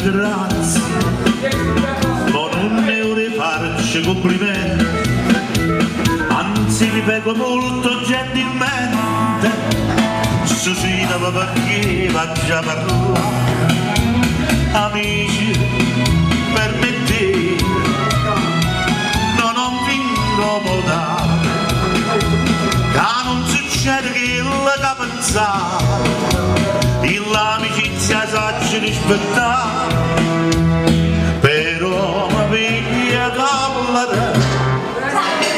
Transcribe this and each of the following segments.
grazie, ma non ne vorrei farci complimenti, anzi vi prego molto gentilmente, Susina perché va già parlare, amici, permettete, non vi incomodate, che non succede che la pensare, l'amicizia saggia rispettare, però mi via callare,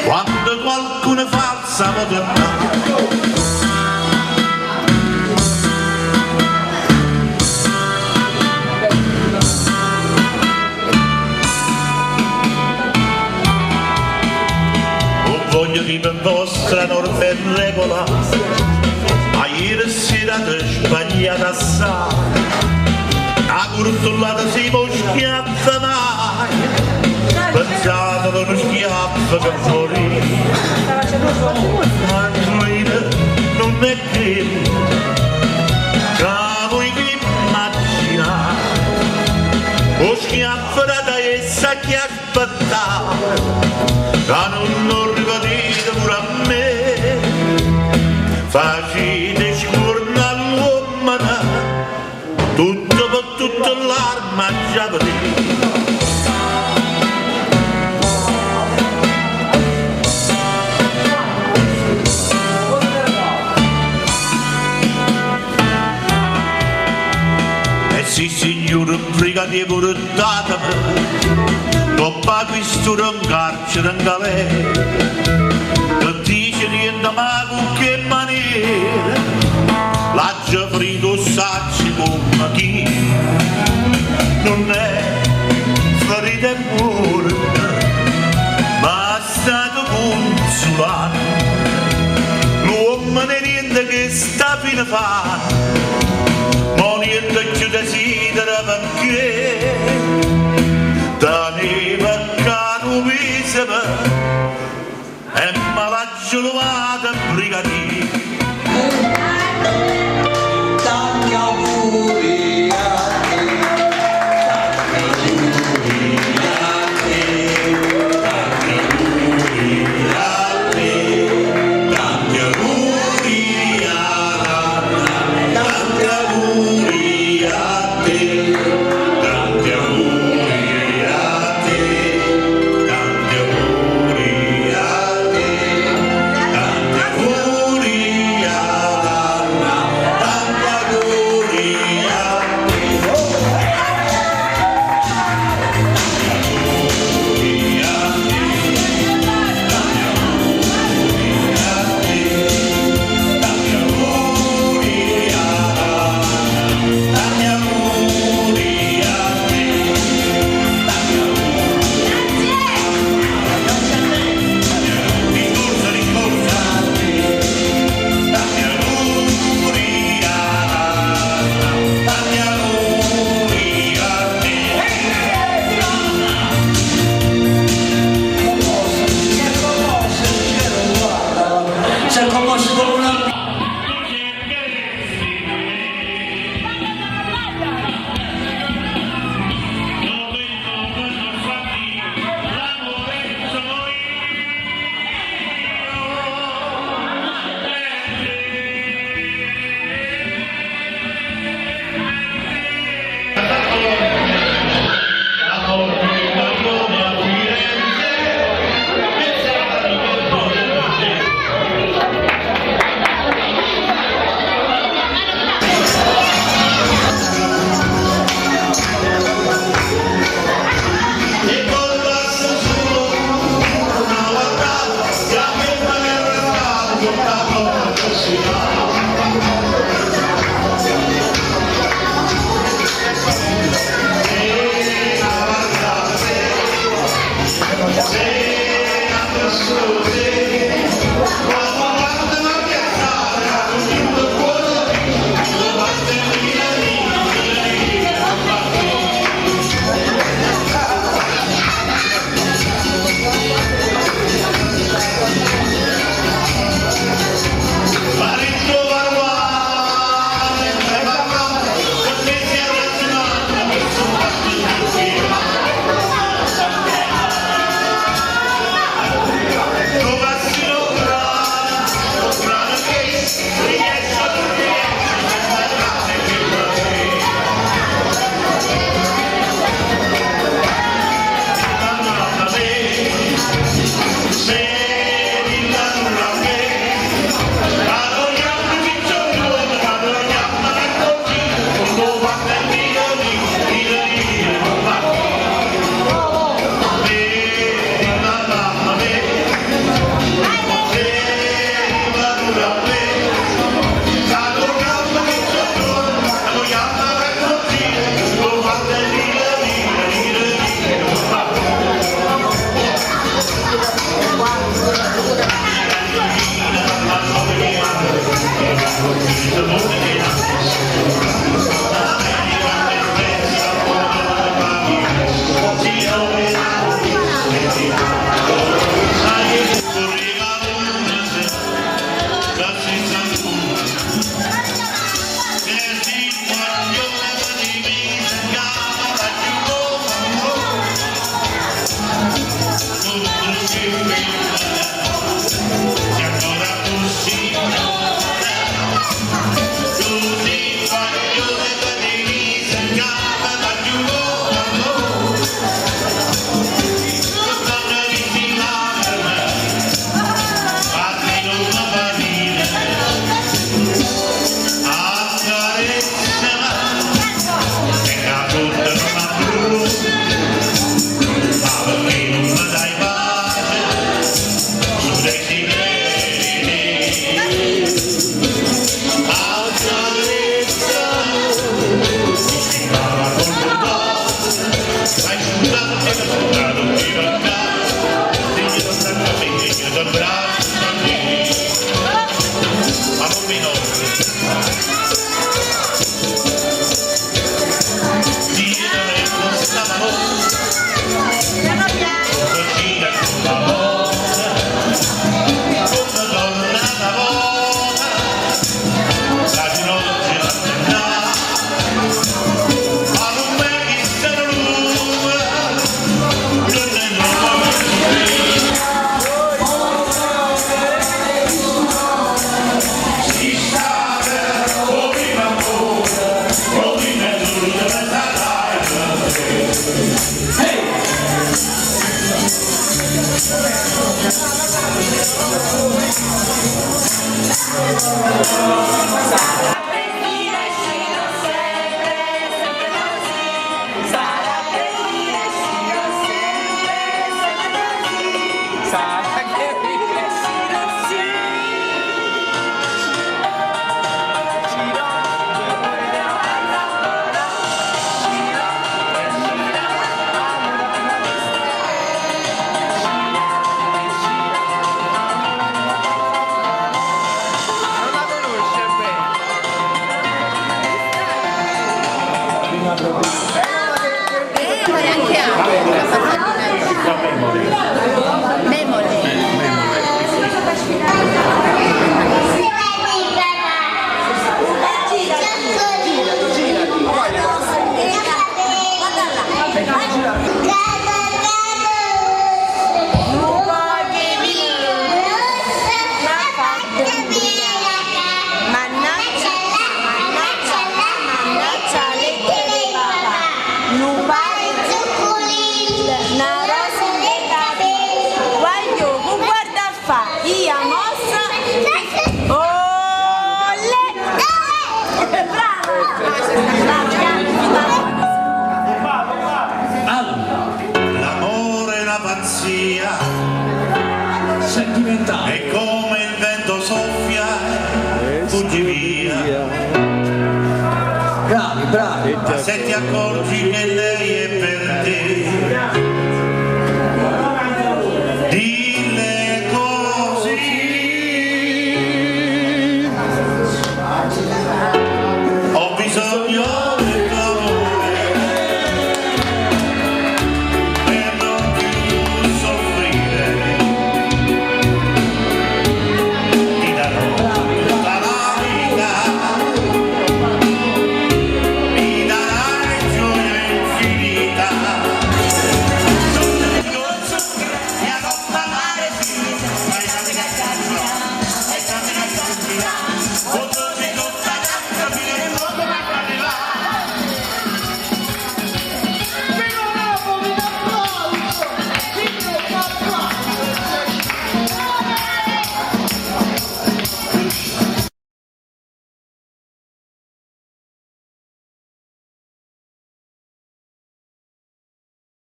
quando qualcuno falsa può tornare. Voglio che per vostra norma e regola, ma ieri sera ti sbagliata assai, la curtullata si può schiatta mai, pensate ad uno schiaffo che morì, ma non è che voi vi immaginate, lo schiaffo da essa che aspettava, non ripetite pure a me, facete scorna all'uomo, tutto per tutto l'arma già vedete. E sì signore, brigadier portatemi, dopo questo un carcere in galera, che dice niente ma con che maniera, l'ha già frito sacci come chi, non è ferita e morta, ma è stato consolato, l'uomo non è niente che sta fino a fare, ma niente più desidera perché, e me l'ha giovata brigadier. Tanti auguri a te, tanti auguri a te, tanti auguri a te, tanti auguri a te, tanti auguri a te, tanti auguri a te. Anche L'amore e la pazzia Sentimentale. e come il vento soffia fuggi via. Bravi, bravi. Ma se ti accorgi che lei è per te